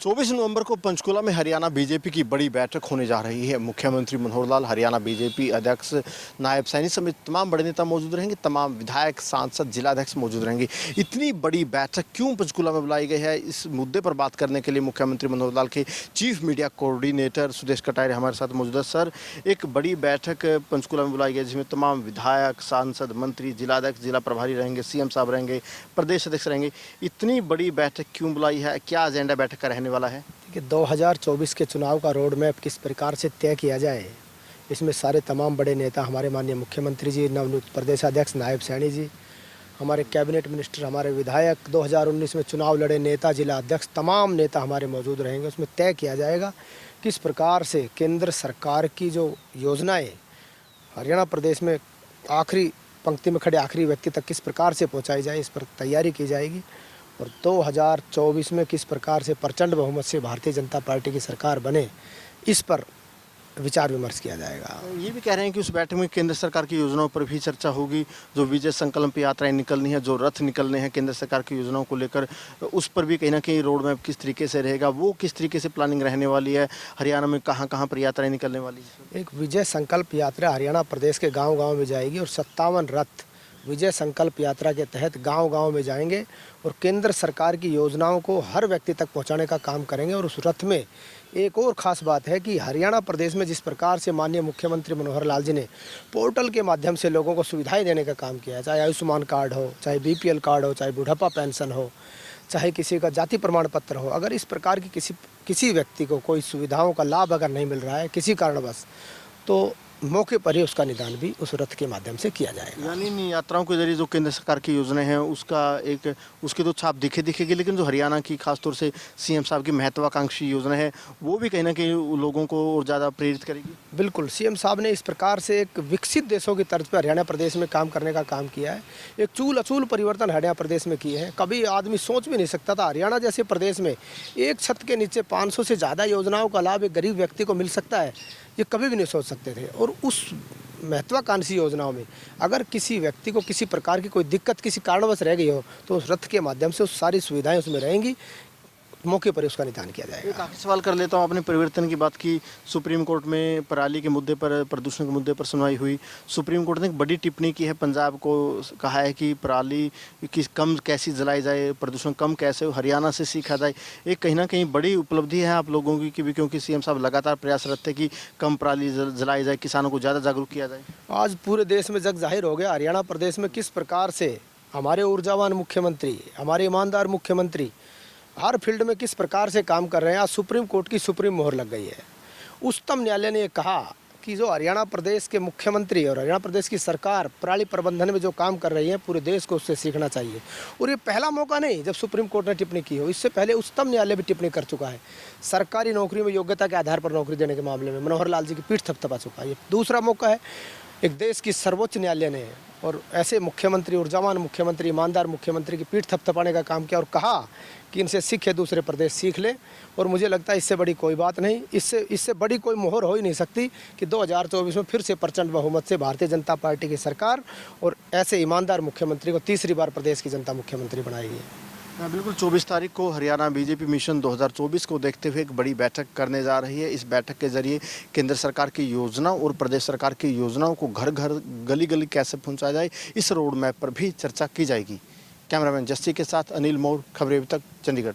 24 नवंबर को पंचकुला में हरियाणा बीजेपी की बड़ी बैठक होने जा रही है। मुख्यमंत्री मनोहर लाल, हरियाणा बीजेपी अध्यक्ष नायब सैनी समेत तमाम बड़े नेता मौजूद रहेंगे। तमाम विधायक, सांसद, जिलाध्यक्ष मौजूद रहेंगे। इतनी बड़ी बैठक क्यों पंचकुला में बुलाई गई है, इस मुद्दे पर बात करने के लिए मुख्यमंत्री मनोहर लाल के chief media coordinator Sudesh Kataria हमारे साथ मौजूद है। सर, एक बड़ी बैठक पंचकुला में बुलाई गई जिसमें तमाम विधायक, सांसद, मंत्री, जिलाध्यक्ष, जिला प्रभारी रहेंगे, सीएम साहब रहेंगे, प्रदेश अध्यक्ष रहेंगे। इतनी बड़ी बैठक क्यों बुलाई है, क्या एजेंडा बैठक का रहने वाला है? कि 2024 के चुनाव का रोड मैप किस प्रकार से तय किया जाए, इसमें सारे तमाम बड़े नेता, हमारे माननीय मुख्यमंत्री जी, नवनियुक्त प्रदेश अध्यक्ष नायब सैनी जी, हमारे कैबिनेट मिनिस्टर, हमारे विधायक, 2019 में चुनाव लड़े नेता, जिला अध्यक्ष, तमाम नेता हमारे मौजूद रहेंगे। उसमें तय किया जाएगा किस प्रकार से केंद्र सरकार की जो योजनाएं हरियाणा प्रदेश में आखिरी पंक्ति में खड़े आखिरी व्यक्ति तक किस प्रकार से पहुंचाई जाए, इस पर तैयारी की जाएगी। और 2024 में किस प्रकार से प्रचंड बहुमत से भारतीय जनता पार्टी की सरकार बने, इस पर विचार विमर्श किया जाएगा। ये भी कह रहे हैं कि उस बैठक में केंद्र सरकार की योजनाओं पर भी चर्चा होगी। जो विजय संकल्प यात्राएं निकलनी है, जो रथ निकलने हैं केंद्र सरकार की योजनाओं को लेकर, उस पर भी कहीं ना कहीं रोड मैप किस तरीके से रहेगा, वो किस तरीके से प्लानिंग रहने वाली है, हरियाणा में कहाँ कहाँ पर यात्राएं निकलने वाली है। एक विजय संकल्प यात्रा हरियाणा प्रदेश के गाँव-गाँव में जाएगी और 57 रथ विजय संकल्प यात्रा के तहत गांव-गांव में जाएंगे और केंद्र सरकार की योजनाओं को हर व्यक्ति तक पहुंचाने का काम करेंगे। और उस रथ में एक और ख़ास बात है कि हरियाणा प्रदेश में जिस प्रकार से माननीय मुख्यमंत्री मनोहर लाल जी ने पोर्टल के माध्यम से लोगों को सुविधाएं देने का काम किया है, चाहे आयुष्मान कार्ड हो, चाहे बीपीएल कार्ड हो, चाहे बुढ़ापा पेंशन हो, चाहे किसी का जाति प्रमाण पत्र हो, अगर इस प्रकार की किसी व्यक्ति को कोई सुविधाओं का लाभ अगर नहीं मिल रहा है किसी कारणवश, तो मौके पर ही उसका निदान भी उस रथ के माध्यम से किया जाएगा। यानी इन यात्राओं के जरिए जो केंद्र सरकार की योजनाएं हैं उसकी तो छाप दिखेगी, लेकिन जो हरियाणा की खासतौर से सीएम साहब की महत्वाकांक्षी योजना है वो भी कहीं ना कहीं लोगों को और ज़्यादा प्रेरित करेगी। बिल्कुल, सीएम साहब ने इस प्रकार से एक विकसित देशों की तर्ज पर हरियाणा प्रदेश में काम करने का काम किया है। एक चूल अचूल परिवर्तन हरियाणा प्रदेश में किए हैं। कभी आदमी सोच भी नहीं सकता था हरियाणा जैसे प्रदेश में एक छत के नीचे 500 से ज़्यादा योजनाओं का लाभ एक गरीब व्यक्ति को मिल सकता है, ये कभी भी नहीं सोच सकते थे। और उस महत्वाकांक्षी योजनाओं में अगर किसी व्यक्ति को किसी प्रकार की कोई दिक्कत किसी कारणवश रह गई हो, तो उस रथ के माध्यम से उस सारी सुविधाएं उसमें रहेंगी, मौके पर उसका निदान किया जाएगा। एक आखिरी सवाल कर लेता हूँ। आपने परिवर्तन की बात की। सुप्रीम कोर्ट में पराली के मुद्दे पर, प्रदूषण के मुद्दे पर सुनवाई हुई। सुप्रीम कोर्ट ने एक बड़ी टिप्पणी की है, पंजाब को कहा है कि पराली की कम कैसी जलाई जाए, प्रदूषण कम कैसे हो, हरियाणा से सीखा जाए। एक कहीं ना कहीं बड़ी उपलब्धि है आप लोगों की भी, क्योंकि सीएम साहब लगातार प्रयासरत थे कि कम पराली जलाई जाए, किसानों को ज़्यादा जागरूक किया जाए। आज पूरे देश में जग जाहिर हो गया हरियाणा प्रदेश में किस प्रकार से हमारे ऊर्जावान मुख्यमंत्री, हमारे ईमानदार मुख्यमंत्री हर फील्ड में किस प्रकार से काम कर रहे हैं। आज सुप्रीम कोर्ट की सुप्रीम मोहर लग गई है। उच्चतम न्यायालय ने कहा कि जो हरियाणा प्रदेश के मुख्यमंत्री और हरियाणा प्रदेश की सरकार पराली प्रबंधन में जो काम कर रही है, पूरे देश को उससे सीखना चाहिए। और ये पहला मौका नहीं जब सुप्रीम कोर्ट ने टिप्पणी की हो, इससे पहले उच्चतम न्यायालय भी टिप्पणी कर चुका है। सरकारी नौकरी में योग्यता के आधार पर नौकरी देने के मामले में मनोहर लाल जी की पीठ थपथपा चुका है। ये दूसरा मौका है। एक देश की सर्वोच्च न्यायालय ने और ऐसे मुख्यमंत्री, ऊर्जावान मुख्यमंत्री, ईमानदार मुख्यमंत्री की पीठ थपथपाने का काम किया और कहा कि इनसे सीखे दूसरे प्रदेश सीख ले। और मुझे लगता है इससे बड़ी कोई बात नहीं, इससे बड़ी कोई मोहर हो ही नहीं सकती कि 2024 में फिर से प्रचंड बहुमत से भारतीय जनता पार्टी की सरकार और ऐसे ईमानदार मुख्यमंत्री को तीसरी बार प्रदेश की जनता मुख्यमंत्री बनाएगी। बिल्कुल, 24 तारीख को हरियाणा बीजेपी मिशन 2024 को देखते हुए एक बड़ी बैठक करने जा रही है। इस बैठक के जरिए केंद्र सरकार की योजना और प्रदेश सरकार की योजनाओं को घर घर, गली गली कैसे पहुंचाया जाए, इस रोड मैप पर भी चर्चा की जाएगी। कैमरामैन जस्सी के साथ अनिल मौर्य, खबरें अभी तक, चंडीगढ़।